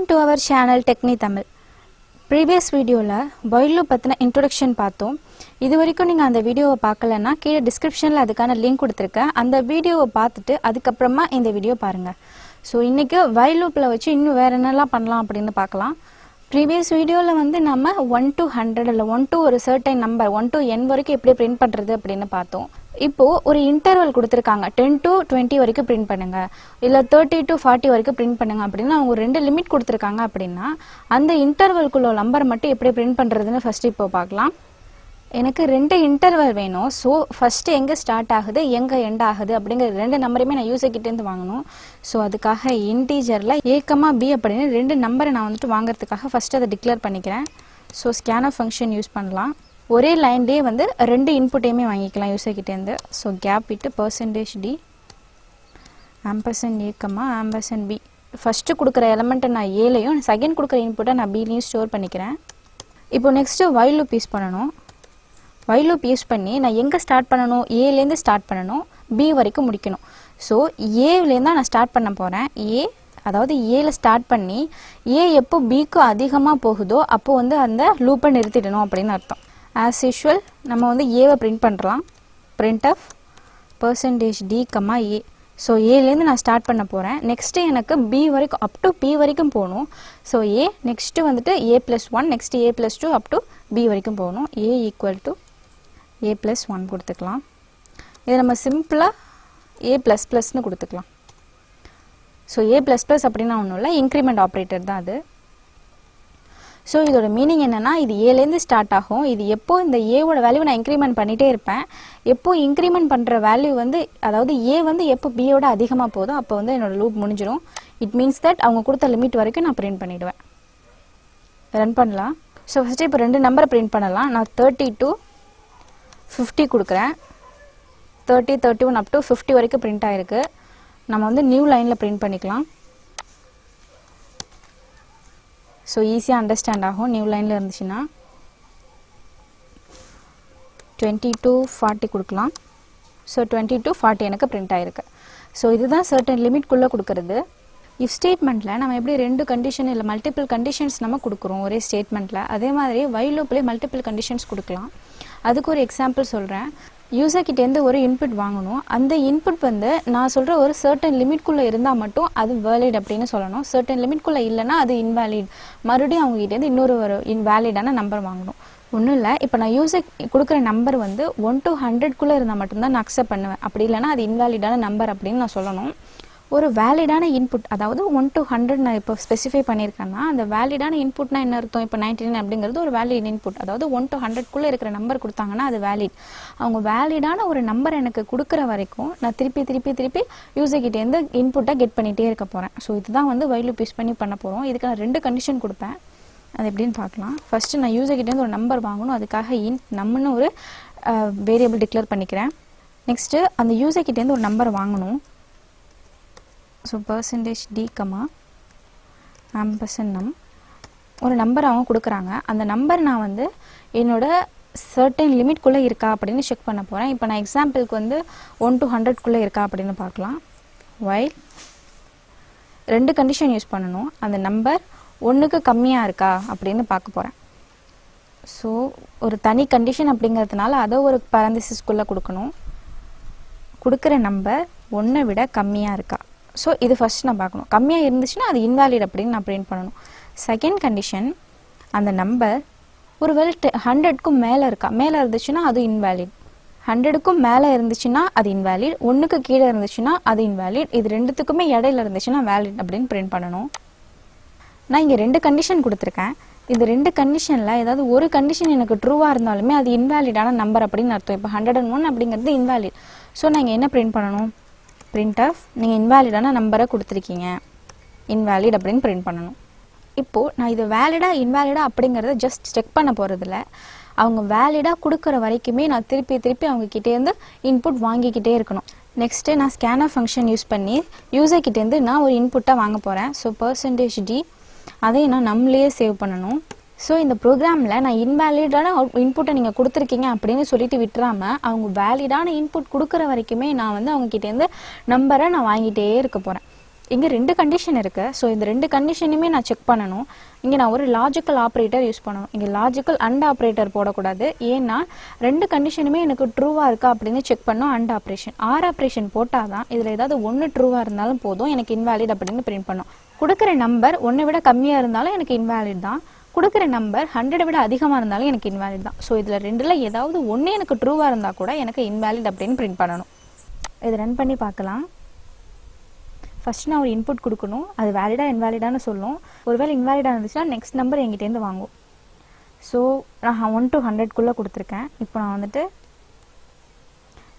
Welcome to our channel Techni Tamil. Previous video la while loop pathina introduction paathom. இதுவரைக்கும் நீங்க அந்த வீடியோவை பார்க்கலனா கீழ descriptionல அதுக்கான லிங்க் கொடுத்திருக்கேன். அந்த வீடியோவை பார்த்துட்டு அதுக்கு அப்புறமா இந்த வீடியோ பாருங்க. சோ இன்னைக்கு while loopல வச்சு இன்னும் வேற என்னலாம் பண்ணலாம் அப்படினு பார்க்கலாம். Previous வீடியோல வந்து நம்ம 1 to 100 இல்ல 1 to ஒரு certain number 1 to n வரைக்கும் எப்படி print பண்றது அப்படினு பார்த்தோம். இப்போ ஒரு இன்டர்வல் கொடுத்திருக்காங்க 10 to 20 வரைக்கும் print பண்ணுங்க இல்ல 30 to 40 வரைக்கும் print பண்ணுங்க அப்படினா அவங்க ரெண்டு லிமிட் கொடுத்திருக்காங்க அப்படினா அந்த இன்டர்வல்குள்ள நம்பர் மட்டும் எப்படி print பண்றதுன்னு ஃபர்ஸ்ட் இப்போ பார்க்கலாம். எனக்கு ரெண்டு இன்டர்வல் வேணும். சோ ஃபர்ஸ்ட் எங்க ஸ்டார்ட் ஆகுது எங்க எண்ட் ஆகுது அப்படிங்கற ரெண்டு நம்பரையுமே நான் யூசர் கிட்ட இருந்து வாங்கணும். சோ அதுக்காக இன்டிஜர்ல a, b அப்படினு ரெண்டு நம்பரை நான் வந்துட்டு வாங்குறதுக்காக ஃபர்ஸ்ட் அதை டிக்ளேர் பண்ணிக்கிறேன். சோ scanf ஃபங்க்ஷன் யூஸ் பண்ணலாம். ஒரே லைன்லயே வந்து ரெண்டு இன்புட்டையுமே வாங்கிக்கலாம் யூசர் கிட்ட இருந்து. சோ கேப் விட்டு %d %a, %b ஃபர்ஸ்ட் கொடுக்கிற எலிமெண்ட் நான் a லயும் செகண்ட் கொடுக்கிற இன்புட்டை நான் b லயும் ஸ்டோர் பண்ணிக்கிறேன். இப்போ நெக்ஸ்ட் while loop யூஸ் பண்ணனும். while loop யூஸ் பண்ணி நான் எங்க ஸ்டார்ட் பண்ணனும் a ல இருந்து ஸ்டார்ட் பண்ணனும் b வரைக்கும் முடிக்கணும். சோ a ல இருந்து நான் ஸ்டார்ட் பண்ண போறேன். a அதாவது a ல ஸ்டார்ட் பண்ணி a எப்போ b க்கு அதிகமா போகுதோ அப்போ வந்து அந்த லூப்பை நிறுத்திடணும் அப்படினு அர்த்தம். as usual நம்ம வந்து a வை பிரிண்ட் பண்றோம். printf %d, a so a ல இருந்து நான் ஸ்டார்ட் பண்ண போறேன். நெக்ஸ்ட் எனக்கு b வரைக்கும் up to p வரைக்கும் போணும். சோ a நெக்ஸ்ட் வந்துட்டு a+1 next a+2 up to b வரைக்கும் போணும். a = a+1 கொடுத்துக்கலாம். இத நம்ம சிம்பிளா a++ னு கொடுத்துக்கலாம். சோ a++ அப்படினா ஒண்ணும் இல்ல இன்கிரிமெண்ட் ஆபரேட்டர் தான் அது. சோ இதோட மீனிங் என்னன்னா இது a ல இருந்து ஸ்டார்ட் ஆகும். இது எப்போ இந்த a ஓட வேல்யூ நான் இன்கிரிமெண்ட் பண்ணிட்டே இருப்பேன். எப்போ இன்கிரிமெண்ட் பண்ற வேல்யூ வந்து அதாவது a வந்து எப்போ b ஓட அதிகமா போதோ அப்போ வந்து என்னோட லூப் முடிஞ்சிரும். இட் மீன்ஸ் தட் அவங்க கொடுத்த லிமிட் வரைக்கும் நான் பிரிண்ட் பண்ணிடுவேன். ரன் பண்ணலாம். சோ ஃபர்ஸ்ட் இப்போ ரெண்டு நம்பரை பிரிண்ட் பண்ணலாம். நான் 30 to 50 கொடுக்கிறேன். 30 31 up to 50 வரைக்கும் பிரிண்ட் ஆயிருக்கு. நம்ம வந்து நியூ லைன்ல பிரிண்ட் பண்ணிக்கலாம். சோ ஈஸியா அண்டர்ஸ்டாண்ட் ஆகும் நியூ லைன்ல இருந்துச்சுனா. 20 to 40 கொடுக்கலாம். சோ 20 to 40 எனக்கு பிரிண்ட் ஆயிருக்கு. சோ இதுதான் certain லிமிட் குள்ள கொடுக்கிறது. if ஸ்டேட்மென்ட்ல நம்ம எப்படி ரெண்டு கண்டிஷன் இல்ல மல்டிபிள் கண்டிஷன்ஸ் நம்ம கொடுக்கிறோம் ஒரே ஸ்டேட்மென்ட்ல அதே மாதிரி while loopல மல்டிபிள் கண்டிஷன்ஸ் கொடுக்கலாம். அதுக்கு ஒரு எக்ஸாம்பிள் சொல்றேன். யூசர் கிட்ட இருந்து ஒரு இன்புட் வாங்கணும். அந்த இன்புட் வந்து நான் சொல்ற ஒரு certain லிமிட் குள்ள இருந்தா மட்டும் அது valid அப்படினு சொல்லணும். certain லிமிட் குள்ள இல்லனா அது invalid. மறுபடியும் அவங்க கிட்ட இருந்து இன்னொரு invalidயான நம்பர் வாங்கணும். ஒண்ணும் இல்ல இப்போ நான் யூசர் கொடுக்கிற நம்பர் வந்து 1 to 100 குள்ள இருந்தா மட்டும் தான் நான் அக்செப்ட் பண்ணுவேன். அப்படி இல்லனா அது invalidயான நம்பர் அப்படினு நான் சொல்லணும். ஒரு வேலிடான இன்புட் அதாவது 1 to 100 நான் இப்போ ஸ்பெசிஃபை பண்ணிருக்கேன்னா அந்த வேலிடான இன்புட்னா என்ன அர்த்தம்? இப்போ 99 அப்படிங்கிறது ஒரு வேலிட் இன்புட். அதாவது 1 to 100 குள்ள இருக்கிற நம்பர் கொடுத்தாங்கன்னா அது வேலிட். அவங்க வேலிடான ஒரு நம்பர் எனக்கு கொடுக்கிற வரைக்கும் நான் திருப்பி யூசர் கிட்ட இருந்து இன்புட்டை கெட் பண்ணிட்டே இருக்க போறேன். சோ இதுதான் வந்து while loop யூஸ் பண்ணி பண்ண போறோம். இதுக்கு நான் ரெண்டு கண்டிஷன் கொடுப்பேன். அது எப்படின்னு பார்க்கலாம். ஃபர்ஸ்ட் நான் யூசர் கிட்ட இருந்து ஒரு நம்பர் வாங்கணும். அதுக்காக int numனு ஒரு வேரியபிள் டிக்ளேர் பண்ணிக்கிறேன். நெக்ஸ்ட் அந்த யூசர் கிட்ட இருந்து ஒரு நம்பர் வாங்கணும். so %d, %num ஒரு நம்பர் அவங்க கொடுக்கறாங்க. அந்த நம்பர் நான் வந்து என்னோட certain லிமிட் குள்ள இருக்கா அப்படினு செக் பண்ண போறேன். இப்போ நான் எக்ஸாம்பிளுக்கு வந்து 1 to 100 குள்ள இருக்கா அப்படினு பார்க்கலாம். while ரெண்டு கண்டிஷன் யூஸ் பண்ணனும். அந்த நம்பர் 1க்கு கம்மியா இருக்கா அப்படினு பார்க்க போறேன். சோ ஒரு தனி கண்டிஷன் அப்படிங்கிறதுனால அத ஒரு parenthesis குள்ள கொடுக்கணும். கொடுக்கிற நம்பர் 1 விட கம்மியா இருக்கா. சோ இது ஃபர்ஸ்ட் நான் பார்க்கணும். கம்மியா இருந்துச்சுனா அது invalid அப்படினு நான் பிரிண்ட் பண்ணனும். செகண்ட் கண்டிஷன் அந்த நம்பர் ஒருவேளை 100 க்கு மேல இருக்கா. மேல இருந்துச்சுனா அது invalid. 100 க்கு மேல இருந்துச்சுனா அது invalid. 1 க்கு கீழ இருந்துச்சுனா அது invalid. இது ரெண்டுத்துக்குமே இடையில இருந்துச்சுனா valid அப்படினு பிரிண்ட் பண்ணனும். நான் இங்க ரெண்டு கண்டிஷன் கொடுத்திருக்கேன். இந்த ரெண்டு கண்டிஷன்ல ஏதாவது ஒரு கண்டிஷன் எனக்கு ட்ரூவா இருந்தாலுமே அது invalidஆன நம்பர் அப்படினு அர்த்தம். இப்போ 101 அப்படிங்கிறது invalid. சோ நான் என்ன பிரிண்ட் பண்ணனும்? printf நீங்க invalidஆன நம்பரை கொடுத்திருக்கீங்க. invalid அப்படினு பிரிண்ட் பண்ணனும். இப்போ நான் இது வேலிடா invalidஆ அப்படிங்கறத ஜஸ்ட் செக் பண்ண போறது இல்ல. அவங்க வேலிடா கொடுக்கிற வரைக்குமே நான் திருப்பி அவங்க கிட்ட இருந்து இன்புட் வாங்கிக்கிட்டே இருக்கணும். நெக்ஸ்ட் நான் scanf ஃபங்க்ஷன் யூஸ் பண்ணி யூசர் கிட்ட இருந்து நான் ஒரு இன்புட்டை வாங்க போறேன். சோ %d அதை நான் நம்மளே சேவ் பண்ணனும். சோ இந்த ப்ரோகிராம்ல நான் இன்வாலிடான இன்புட்டை நீங்க கொடுத்திருக்கீங்க அப்படினு சொல்லிட்டு விட்டுறாம அவங்க வேலிடான இன்புட் கொடுக்கிற வரைக்குமே நான் வந்து அவங்க கிட்ட இருந்து நம்பரை நான் வாங்கிட்டே இருக்க போறேன். இங்கே 2 கண்டிஷன் இருக்குது. ஸோ இந்த 2 கண்டிஷனுமே நான் செக் பண்ணணும். இங்கே நான் ஒரு லாஜிக்கல் ஆப்ரேட்டர் யூஸ் பண்ணணும். இங்கே லாஜிக்கல் அண்ட் ஆப்ரேட்டர் போடக்கூடாது. ஏன்னா 2 கண்டிஷனுமே எனக்கு ட்ரூவாக இருக்கா அப்படின்னு செக் பண்ணோம். அண்ட் ஆப்ரேஷன் ஆப்ரேஷன் போட்டால் தான் இதில் ஏதாவது ஒன்று ட்ரூவாக இருந்தாலும் போதும் எனக்கு இன்வாலிட் அப்படின்னு பிரிண்ட் பண்ணும். கொடுக்குற நம்பர் 1 விட கம்மியாக இருந்தாலும் எனக்கு இன்வாலிட் தான். கொடுக்குற நம்பர் 100 விட அதிகமாக இருந்தாலும் எனக்கு இன்வாலிட் தான். ஸோ இதில் 2ல் ஏதாவது ஒன்று எனக்கு ட்ரூவாக இருந்தால் கூட எனக்கு இன்வாலிட் அப்படின்னு பிரிண்ட் பண்ணணும். இதை ரன் பண்ணி பார்க்கலாம். ஃபஸ்ட் நான் ஒரு இன்புட் கொடுக்கணும். அது வேலிடாக இன்வாலிடான்னு சொல்லும். ஒருவேளை இன்வாலிடாக இருந்துச்சுன்னா நெக்ஸ்ட் நம்பர் எங்கிட்டேருந்து வாங்கும். ஸோ நான் 1 to 100 கொடுத்துருக்கேன். இப்போ நான் வந்துட்டு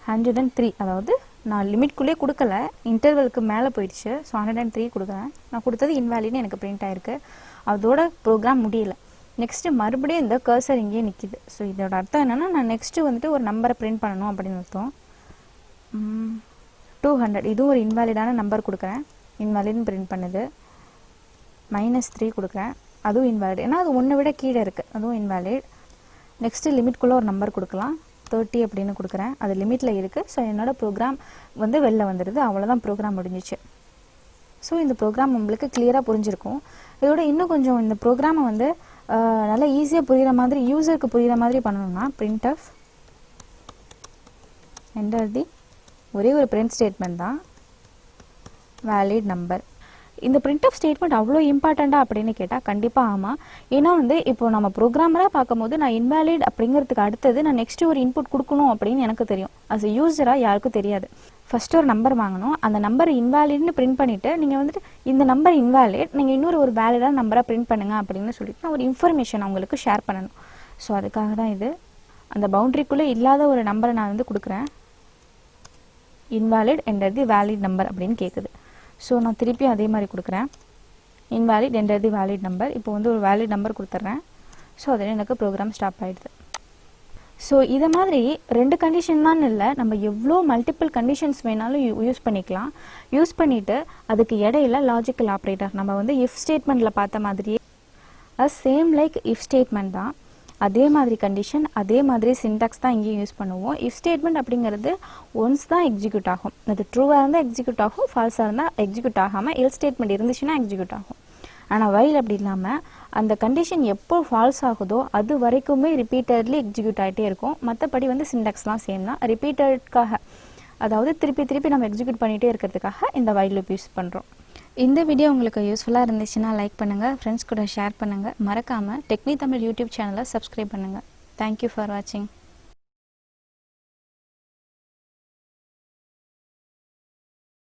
103, அதாவது நான் லிமிட்குள்ளே கொடுக்கல, இன்டர்வலுக்கு மேலே போயிடுச்சு. ஸோ 103 கொடுக்குறேன். நான் கொடுத்தது இன்வாலிட்னு எனக்கு பிரிண்ட் ஆயிருக்கு. அதோட ப்ரோக்ராம் முடியல. நெக்ஸ்ட்டு மறுபடியும் இந்த கர்சர் இங்கேயே நிற்கிது. ஸோ இதோட அர்த்தம் என்னென்னா நான் நெக்ஸ்ட்டு வந்துட்டு ஒரு நம்பரை பிரிண்ட் பண்ணணும் அப்படின்னு அர்த்தம். 200, இதுவும் ஒரு இன்வாலிடான நம்பர் கொடுக்குறேன். இன்வாலிட்னு பிரிண்ட் பண்ணுது. -3 கொடுக்குறேன். அதுவும் இன்வாலிட், ஏன்னா அது 1 விட கீழே இருக்குது. அதுவும் இன்வாலிட். நெக்ஸ்ட்டு லிமிட்குள்ளே ஒரு நம்பர் கொடுக்கலாம். 30 அப்படின்னு கொடுக்குறேன். அது லிமிட்டில் இருக்குது. ஸோ என்னோட ப்ரோக்ராம் வந்து வெளில வந்துடுது. அவ்வளோதான், ப்ரோக்ராம் முடிஞ்சிச்சு. ஸோ இந்த ப்ரோக்ராம் உங்களுக்கு கிளியராக புரிஞ்சிருக்கும். இதோட இன்னும் கொஞ்சம் இந்த ப்ரோக்ராமை வந்து நல்லா ஈஸியாக புரிகிற மாதிரி, யூசருக்கு புரிகிற மாதிரி பண்ணணும்னா printf enter the ஒரே ஒரு பிரிண்ட் ஸ்டேட்மெண்ட் தான் வேலிட் நம்பர். இந்த printf ஸ்டேட்மெண்ட் அவ்வளோ இம்பார்ட்டண்ட்டா அப்படின்னு கேட்டால் கண்டிப்பாக ஆமாம். ஏன்னா வந்து இப்போ நம்ம ப்ரோக்ராமராக பார்க்கும்போது நான் இன்வாலிட் அப்படிங்கிறதுக்கு அடுத்தது நான் நெக்ஸ்ட்டு ஒரு இன்புட் கொடுக்கணும் அப்படின்னு எனக்கு தெரியும். அஸ் எ யூஸராக யாருக்கும் தெரியாது. ஃபஸ்ட்டு ஒரு நம்பர் வாங்கணும். அந்த நம்பர் இன்வாலிட்னு பிரிண்ட் பண்ணிவிட்டு நீங்கள் வந்துட்டு இந்த நம்பர் இன்வாலிட், நீங்கள் இன்னொரு வேலிடான நம்பராக பிரிண்ட் பண்ணுங்க அப்படின்னு சொல்லிட்டு நான் ஒரு இன்ஃபர்மேஷன் அவங்களுக்கு ஷேர் பண்ணணும். ஸோ அதுக்காக தான் இது. அந்த பவுண்ட்ரிக்குள்ளே இல்லாத ஒரு நம்பரை நான் வந்து கொடுக்குறேன். Invalid enter the valid number அப்படின்னு கேட்குது. ஸோ நான் திருப்பி அதே மாதிரி கொடுக்குறேன். Invalid enter the valid number. இப்போ வந்து ஒரு வேலிட் நம்பர் கொடுத்துட்றேன். ஸோ அதில் எனக்கு ப்ரோக்ராம் ஸ்டாப் ஆகிடுது. ஸோ இதை மாதிரி 2 கண்டிஷன் தான் இல்லை, நம்ம எவ்வளோ மல்டிபிள் கண்டிஷன்ஸ் வேணாலும் யூஸ் பண்ணிக்கலாம். யூஸ் பண்ணிவிட்டு அதுக்கு இடையில லாஜிக்கல் ஆப்ரேட்டர், நம்ம வந்து இஃப் ஸ்டேட்மெண்ட்டில் பார்த்த மாதிரியே சேம் லைக் இஃப் ஸ்டேட்மெண்ட் தான். அதே மாதிரி கண்டிஷன், அதே மாதிரி சின்டாக்ஸ் தான் இங்கேயும் யூஸ் பண்ணுவோம். இஃப் ஸ்டேட்மெண்ட் அப்படிங்கிறது ஒன்ஸ் தான் எக்ஸிக்யூட் ஆகும். அது ட்ரூவாக இருந்தால் எக்ஸிக்யூட் ஆகும், ஃபால்ஸாக இருந்தால் எக்ஸிக்யூட் ஆகாமல் எல் ஸ்டேட்மெண்ட் இருந்துச்சுன்னா எக்ஸிக்யூட் ஆகும். ஆனால் வைல் அப்படி இல்லாமல் அந்த கண்டிஷன் எப்போ ஃபால்ஸ் ஆகுதோ அது வரைக்குமே ரிப்பீட்டட்லி எக்ஸிக்யூட் ஆகிட்டே இருக்கும். மற்றபடி வந்து சின்டாக்ஸ்லாம் சேம் தான். ரிப்பீட்டட்காக, அதாவது திருப்பி திருப்பி நம்ம எக்ஸிக்யூட் பண்ணிகிட்டே இருக்கிறதுக்காக இந்த வைல் லூப் யூஸ் பண்ணுறோம். இந்த வீடியோ உங்களுக்கு யூஸ்ஃபுல்லாக இருந்துச்சுன்னா லைக் பண்ணுங்கள், ஃப்ரெண்ட்ஸ் கூட ஷேர் பண்ணுங்கள். மறக்காமல் டெக்னி தமிழ் யூடியூப் சேனலை சப்ஸ்கிரைப் பண்ணுங்கள். தேங்க்யூ ஃபார் வாட்சிங்.